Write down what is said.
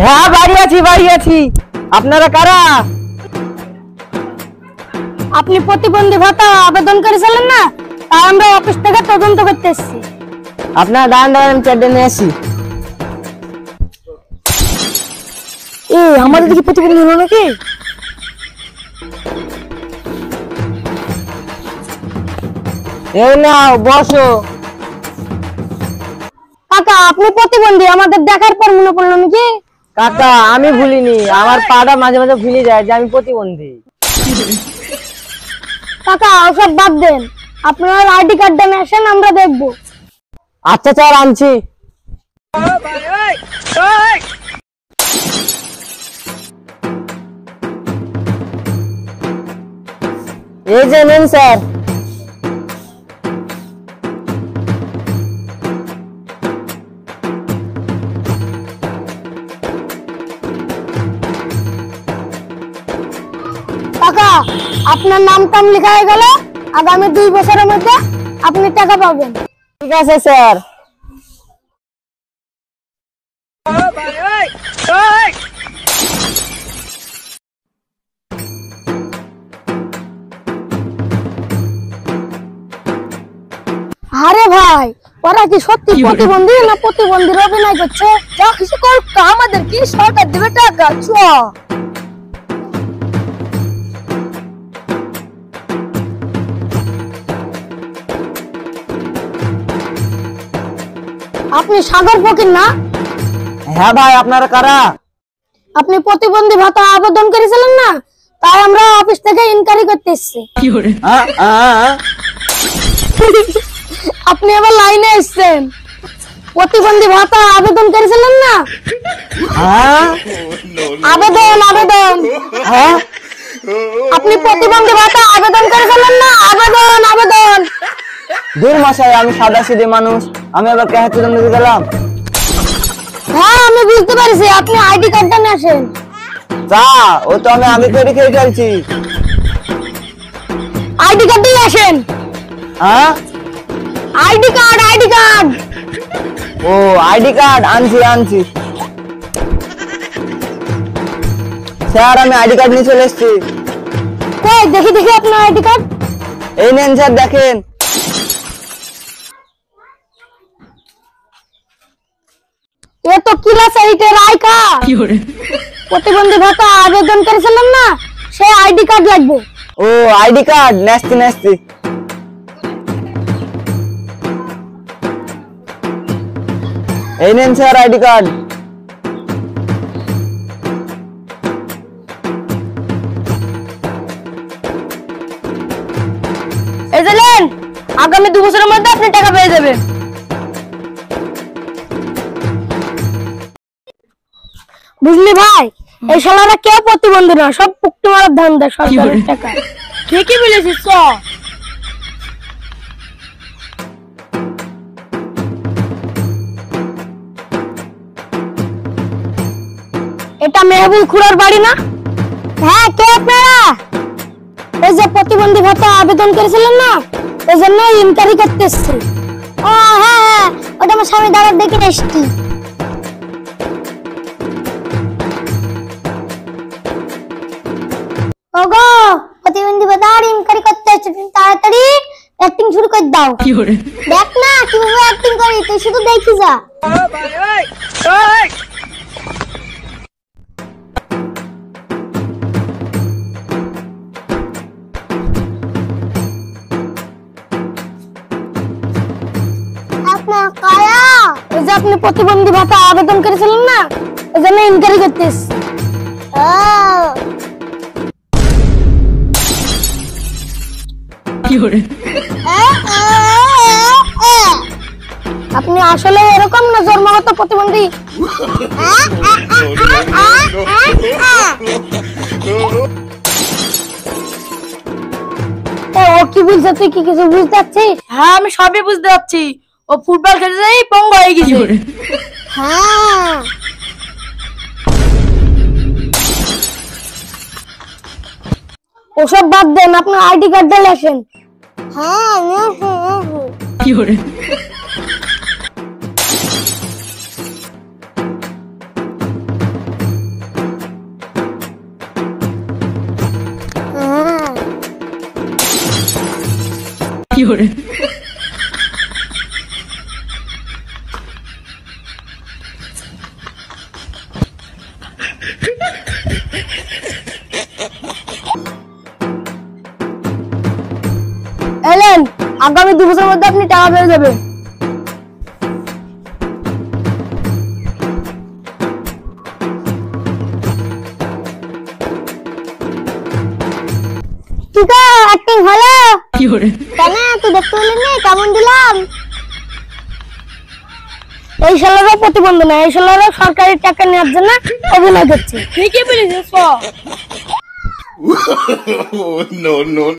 হ্যাঁ বাড়ি আছি। আপনারা কারা? আপনি প্রতিবন্ধী ভাতা আবেদন করেছিলেন না, তাই আমরা অফিস থেকে তদন্ত করতে এসেছি। আপনারা দাঁড়ান, চেয়ারটা নিয়ে আসি। আমাদের কি প্রতিবন্ধী হলো নাকি? এই নাও বসো। কাকা আপনি প্রতিবন্ধী, আমাদের দেখার পর মনে পড়লো নাকি? কাকা আমি ভুলিনি, আমার পাটা মাঝে মাঝে ভুলে যায় যে আমি প্রতিবন্ধী। কাকা ওসব বাদ দেন, আপনার আইডি কার্ডটা নিয়ে আসেন, আমরা দেখবো। আচ্ছা স্যার আনছি। এই যে নেন স্যার। কাকা আপনার নাম টাম লেখা হয়ে গেল, আগামী 2 বছরের মধ্যে আপনি টাকা পাবেন। ঠিক আছে স্যার। আরে ভাই ওরা কি সত্যি প্রতিবন্ধী না প্রতিবন্ধীর অভিনয় করছে? যা কিছু কর, আমাদের কি সরকার দেবে টাকা? চ আপনি সাগর ফকির না? হ্যাঁ ভাই, আপনারা কারা? আপনি প্রতিবন্ধী ভাতা আবেদন করেছিলেন না, তাই আমরা অফিস থেকে ইনকোয়ারি করতে এসেছি। আপনি আবার লাইনে এসেছেন। প্রতিবন্ধী ভাতা আবেদন করেছিলেন না? আবেদন আবেদন। আপনি প্রতিবন্ধী ভাতা আবেদন করেছিলেন না? আবেদন আবেদন। দূর মশাই, আমি সাদা সিধে মানুষ, আমি আবার কে হাতে দিতে গেলাম? হ্যাঁ আমি বুঝতে পারছি, আপনি আইডি কার্ডটা নিয়ে আসেন। চা ও তো আমি আগে তৈরি খেয়ে চলছি। আইডি কার্ড নিয়ে আসেন। ID card. ও আইডি কার্ড আনছি। স্যার আমি আইডি কার্ড নিয়ে চলে এসেছি। কই দেখি আপনার আইডি কার্ড। এই নেন স্যার, দেখেন। এ তো ক্লাস 8 এর আই কার্ড। প্রতিবন্ধী ভাতা আবেদন করেছিলেন না, সেই আইডি কার্ড লাগবে। ও আইডি কার্ড নেস্তি। এই নেন স্যার আইডি কার্ড। এই যে নেন, আগামী 2 বছরের মধ্যে আপনি টাকা পেয়ে যাবেন। বুঝলি ভাই, এই শালারা কেউ প্রতিবন্ধী না, সব পুক্তি মারার ধান্দা সরকারের টাকা। ঠিকই বলেছিস। এটা মেহবুব খুড়ার বাড়ি না? হ্যাঁ, কে আপনারা? এই যে প্রতিবন্ধী ভাতা আবেদন করেছিলেন না, এই জন্য ইনকোয়ারি করতে এসেছি। ও হ্যাঁ, ওটা আমার স্বামী দাঁড়ার দেখে এসেছি। ওগো প্রতিবন্ধী ভাতা ইনকোয়ারি করতে এসেছি, তাড়াতাড়ি অ্যাক্টিং শুরু করে দাও। দেখ না কিভাবে অ্যাক্টিং করি, তুই শুধু দেখি যা। আপনি প্রতিবন্ধী ভাতা আবেদন করেছিলেন না, এই জন্য ইনকোয়ারি করতে এসেছি। আপনি আসলে এরকম না জন্মগত প্রতিবন্ধী? ও কি বলছে, তুই কি কিছু বুঝতে পারছিস? হ্যাঁ আমি সবই বুঝতে পারছি, ও ফুটবল খেলতে যাই পঙ্গু হয়ে গেছে। হ্যাঁ ওসব বাদ দেন, আপনার আইডি কার্ডটা লেখেন। হ্যাঁ এলেন, আগামী 2 বছরের মধ্যে আপনি টাকা পেয়ে যাবেন। ঠিক আছে, অ্যাক্টিং হলো। কেন তুই দেখতে পেলি না কেমন দিলাম? এই শালারা প্রতিবন্ধী না, এই শালারা সরকারি টাকা নেওয়ার জন্য অভিনয় করছে। ঠিকই বলেছিস। No, no.